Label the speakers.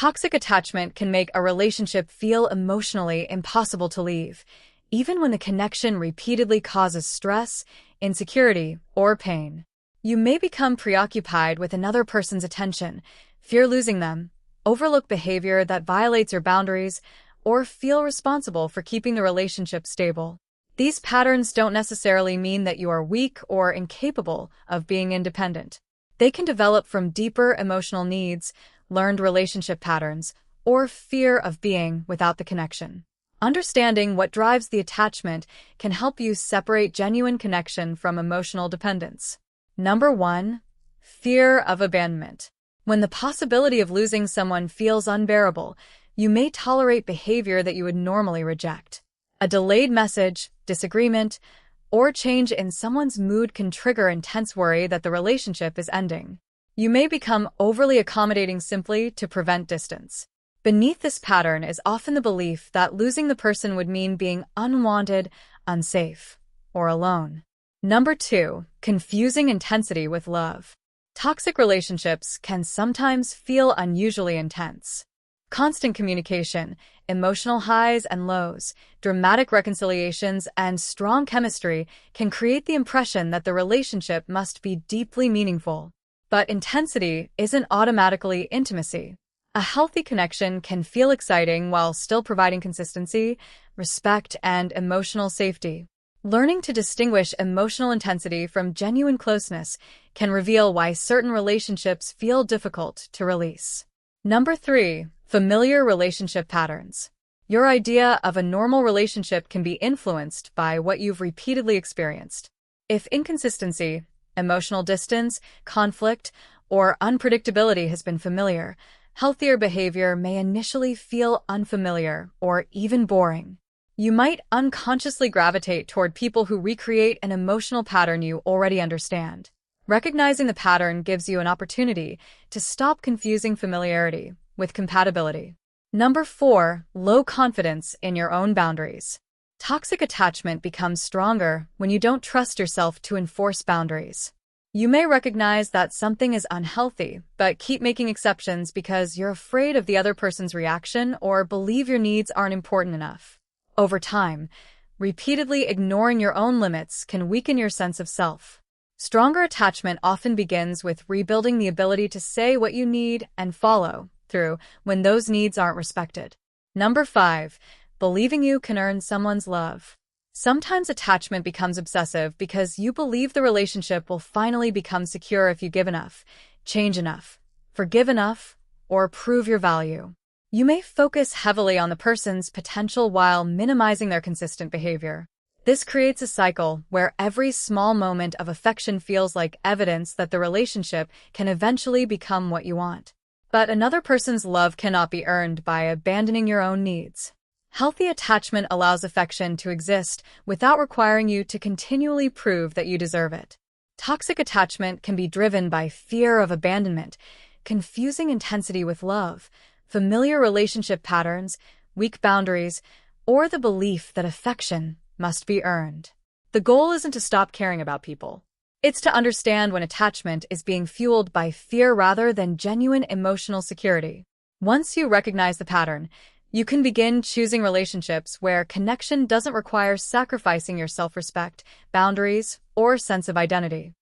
Speaker 1: Toxic attachment can make a relationship feel emotionally impossible to leave, even when the connection repeatedly causes stress, insecurity, or pain. You may become preoccupied with another person's attention, fear losing them, overlook behavior that violates your boundaries, or feel responsible for keeping the relationship stable. These patterns don't necessarily mean that you are weak or incapable of being independent. They can develop from deeper emotional needs, learned relationship patterns, or fear of being without the connection. Understanding what drives the attachment can help you separate genuine connection from emotional dependence. Number 1. Fear of abandonment. When the possibility of losing someone feels unbearable, you may tolerate behavior that you would normally reject. A delayed message, disagreement, or change in someone's mood can trigger intense worry that the relationship is ending. You may become overly accommodating simply to prevent distance. Beneath this pattern is often the belief that losing the person would mean being unwanted, unsafe, or alone. Number 2. Confusing intensity with love. Toxic relationships can sometimes feel unusually intense. Constant communication, emotional highs and lows, dramatic reconciliations, and strong chemistry can create the impression that the relationship must be deeply meaningful. But intensity isn't automatically intimacy. A healthy connection can feel exciting while still providing consistency, respect, and emotional safety. Learning to distinguish emotional intensity from genuine closeness can reveal why certain relationships feel difficult to release. Number 3. Familiar relationship patterns. Your idea of a normal relationship can be influenced by what you've repeatedly experienced. If inconsistency, emotional distance, conflict, or unpredictability has been familiar, healthier behavior may initially feel unfamiliar or even boring. You might unconsciously gravitate toward people who recreate an emotional pattern you already understand. Recognizing the pattern gives you an opportunity to stop confusing familiarity with compatibility. Number 4. Low confidence in your own boundaries. Toxic attachment becomes stronger when you don't trust yourself to enforce boundaries. You may recognize that something is unhealthy, but keep making exceptions because you're afraid of the other person's reaction or believe your needs aren't important enough. Over time, repeatedly ignoring your own limits can weaken your sense of self. Stronger attachment often begins with rebuilding the ability to say what you need and follow through when those needs aren't respected. Number 5. Believing you can earn someone's love. Sometimes attachment becomes obsessive because you believe the relationship will finally become secure if you give enough, change enough, forgive enough, or prove your value. You may focus heavily on the person's potential while minimizing their consistent behavior. This creates a cycle where every small moment of affection feels like evidence that the relationship can eventually become what you want. But another person's love cannot be earned by abandoning your own needs. Healthy attachment allows affection to exist without requiring you to continually prove that you deserve it. Toxic attachment can be driven by fear of abandonment, confusing intensity with love, familiar relationship patterns, weak boundaries, or the belief that affection must be earned. The goal isn't to stop caring about people. It's to understand when attachment is being fueled by fear rather than genuine emotional security. Once you recognize the pattern, you can begin choosing relationships where connection doesn't require sacrificing your self-respect, boundaries, or sense of identity.